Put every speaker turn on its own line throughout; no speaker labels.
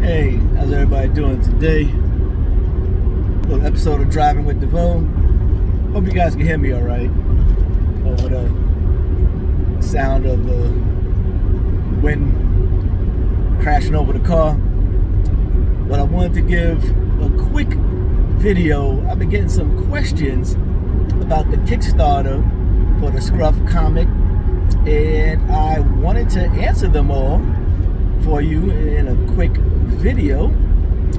Hey, how's everybody doing today? Little episode of Driving with DeVeaux. Hope you guys can hear me all right over the sound of the wind crashing over the car. But I wanted to give a quick video. I've been getting some questions about the Kickstarter for the Scruff comic, and I wanted to answer them all for you in a quick video.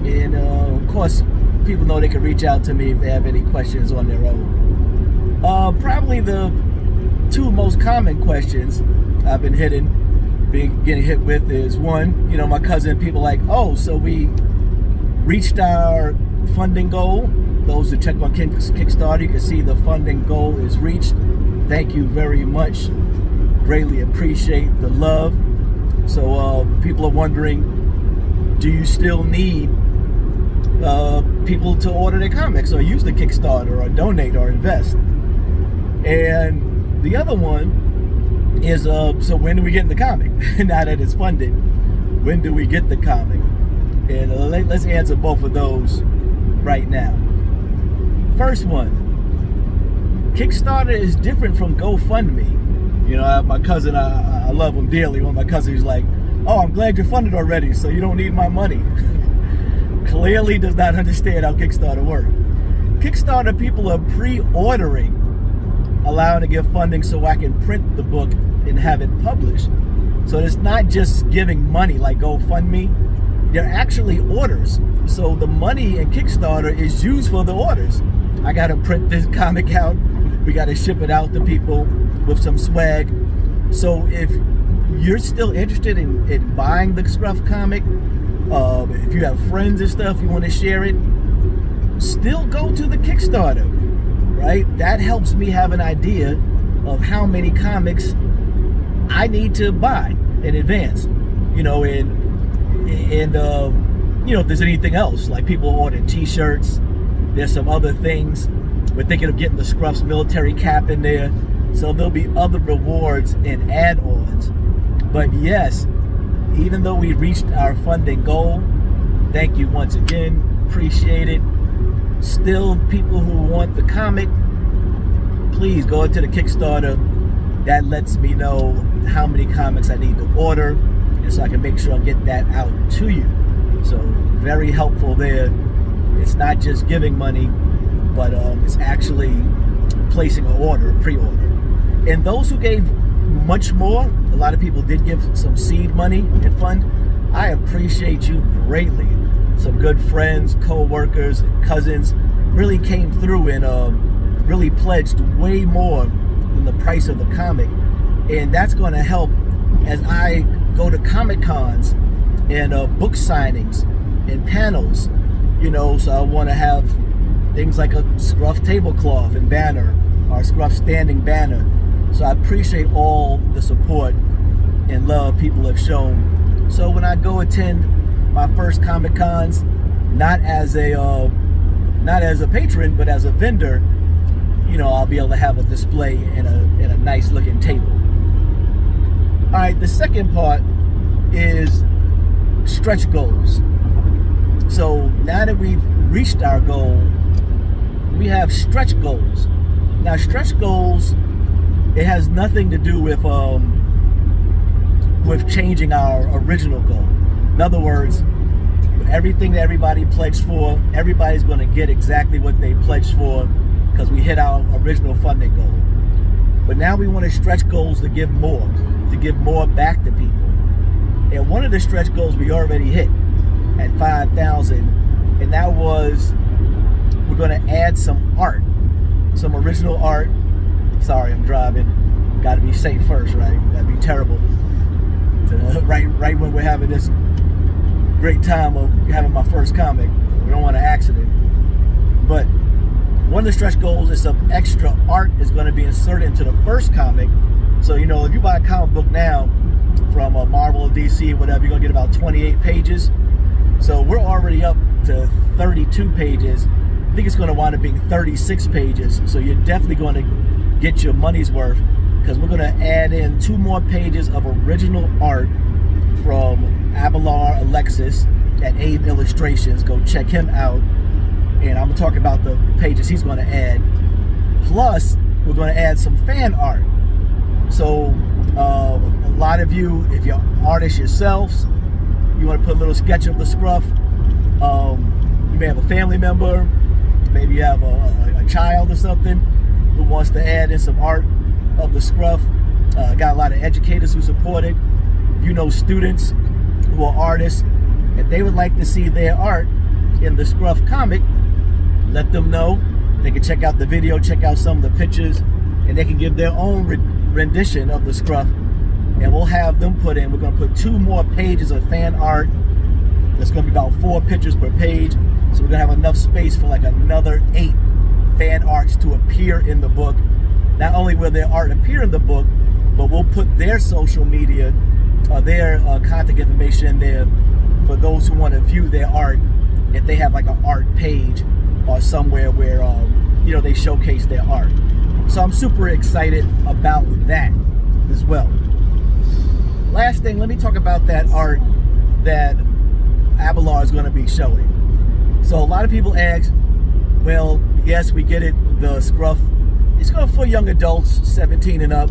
And of course, people know they can reach out to me if they have any questions on their own. Probably the two most common questions I've been getting hit with is one, my cousin, people like, oh, so we reached our funding goal. Those who check on Kickstarter, you can see the funding goal is reached. Thank you very much. Greatly appreciate the love. So people are wondering, do you still need people to order their comics or use the Kickstarter or donate or invest? And the other one is, so when do we get the comic? Now that it's funded, when do we get the comic? And let's answer both of those right now. First one, Kickstarter is different from GoFundMe. My cousin, I love him dearly. One of my cousins is like, oh, I'm glad you're funded already, so you don't need my money. Clearly does not understand how Kickstarter works. Kickstarter people are pre-ordering, allowing to give funding so I can print the book and have it published. So it's not just giving money like GoFundMe. They're actually orders. So the money in Kickstarter is used for the orders. I got to print this comic out. We got to ship it out to people with some swag. So if you're still interested in buying the Scruff comic, if you have friends and stuff, you want to share it, still go to the Kickstarter, right? That helps me have an idea of how many comics I need to buy in advance, and if there's anything else, like people order t-shirts, there's some other things. We're thinking of getting the Scruff's military cap in there, so there'll be other rewards and add-ons. But yes, even though we reached our funding goal, thank you once again, appreciate it. Still, people who want the comic, please go into the Kickstarter. That lets me know how many comics I need to order, and so I can make sure I get that out to you. So very helpful there. It's not just giving money, but it's actually placing an order, pre-order. And those who gave much more, a lot of people did give some seed money and fund. I appreciate you greatly. Some good friends, co-workers, and cousins really came through and really pledged way more than the price of the comic. And that's going to help as I go to Comic Cons and book signings and panels, so I want to have things like a Scruff tablecloth and banner or Scruff standing banner. So I appreciate all the support and love people have shown. So when I go attend my first Comic Cons, not as a patron, but as a vendor, I'll be able to have a display in a nice looking table. All right, the second part is stretch goals. So now that we've reached our goal, we have stretch goals. Now stretch goals, it has nothing to do with changing our original goal. In other words, everything that everybody pledged for, everybody's going to get exactly what they pledged for because we hit our original funding goal. But now we want to stretch goals to give more back to people. And one of the stretch goals we already hit at 5,000, and that was we're going to add some art, some original art. Sorry, I'm driving. Got to be safe first, right? That'd be terrible. Right when we're having this great time of having my first comic, we don't want an accident. But one of the stretch goals is some extra art is going to be inserted into the first comic. So if you buy a comic book now from Marvel or DC, whatever, you're going to get about 28 pages. So we're already up to 32 pages. I think it's going to wind up being 36 pages. So you're definitely going to get your money's worth, because we're going to add in 2 more pages of original art from Abelard Alexis at Abe Illustrations. Go check him out. And I'm going to talk about the pages he's going to add. Plus, we're going to add some fan art. So, a lot of you, if you're artists yourselves, you want to put a little sketch of the scruff. You may have a family member, maybe you have a child or something who wants to add in some art of the scruff. Got a lot of educators who support it. You know, students who are artists, if they would like to see their art in the scruff comic, let them know. They can check out the video, check out some of the pictures, and they can give their own rendition of the scruff, and we'll have them put in. We're going to put 2 more pages of fan art. There's going to be about 4 pictures per page, so we're going to have enough space for like another 8 fan arts to appear in the book. Not only will their art appear in the book, but we'll put their social media, their contact information in there for those who want to view their art, if they have like an art page or somewhere where you know, they showcase their art. So I'm super excited about that as well. Last thing, let me talk about that art that Abelard is going to be showing. So a lot of people ask, well, yes, we get it, the scruff, it's going for young adults, 17 and up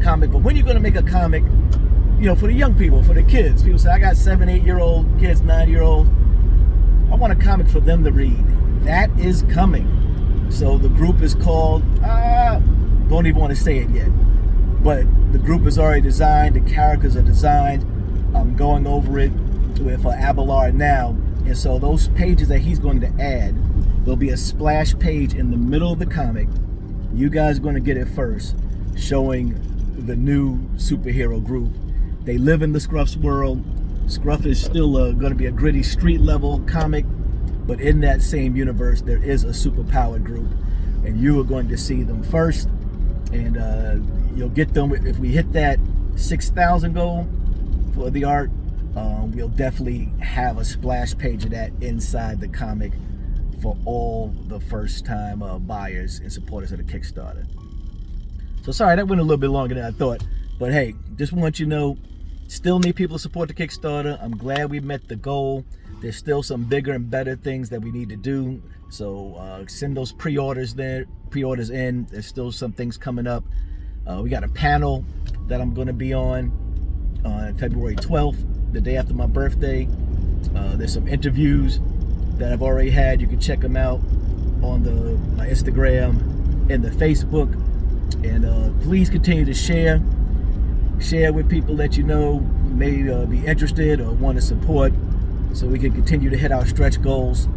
comic, but when are you going to make a comic, you know, for the young people, for the kids? People say, I got 7, 8-year-old kids, 9-year-old. I want a comic for them to read. That is coming. So the group is called, don't even want to say it yet, but the group is already designed, the characters are designed. I'm going over it with Abelard now, and so those pages that he's going to add, there'll be a splash page in the middle of the comic. You guys are going to get it first, showing the new superhero group. They live in the Scruff's world. Scruff is still going to be a gritty street level comic, but in that same universe there is a superpowered group, and you are going to see them first, and you'll get them if we hit that 6,000 goal for the art. We'll definitely have a splash page of that inside the comic for all the first time buyers and supporters of the Kickstarter. So sorry, that went a little bit longer than I thought, but hey, just want you to know, still need people to support the Kickstarter. I'm glad we met the goal. There's still some bigger and better things that we need to do, so send those pre-orders in. There's still some things coming up. We got a panel that I'm going to be on February 12th, the day after my birthday. There's some interviews that I've already had. You can check them out on my Instagram and the Facebook. And please continue to share with people that you know may be interested or want to support, so we can continue to hit our stretch goals.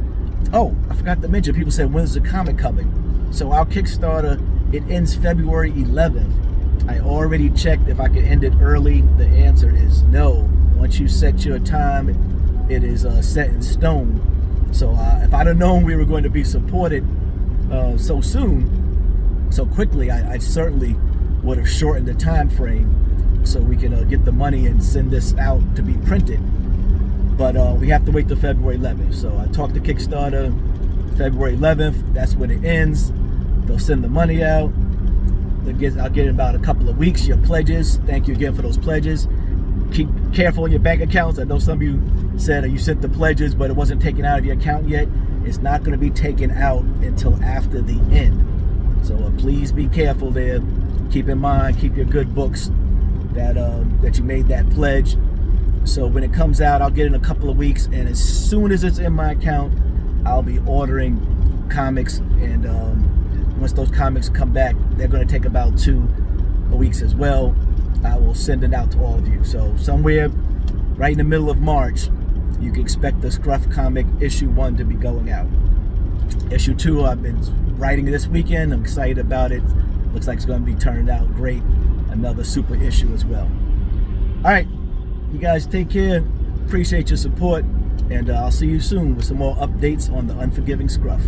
Oh, I forgot to mention, people said, when's the comic coming? So our Kickstarter, it ends February 11th. I already checked if I could end it early. The answer is no. Once you set your time, it is set in stone. So if I'd have known we were going to be supported so soon, so quickly, I certainly would have shortened the time frame so we can get the money and send this out to be printed. But we have to wait till February 11th. So I talked to Kickstarter, February 11th, that's when it ends. They'll send the money out. I'll get in about a couple of weeks your pledges. Thank you again for those pledges. Keep careful in your bank accounts. I know some of you said you sent the pledges, but it wasn't taken out of your account yet. It's not going to be taken out until after the end. So please be careful there. Keep in mind, keep your good books that you made that pledge. So when it comes out, I'll get in a couple of weeks, and as soon as it's in my account, I'll be ordering comics. And once those comics come back, they're going to take about 2 weeks as well. I will send it out to all of you. So somewhere right in the middle of March, you can expect the Scruff comic issue 1 to be going out. Issue 2, I've been writing this weekend. I'm excited about it. Looks like it's going to be turned out great. Another super issue as well. All right, you guys take care. Appreciate your support, and I'll see you soon with some more updates on the Unforgiving Scruff.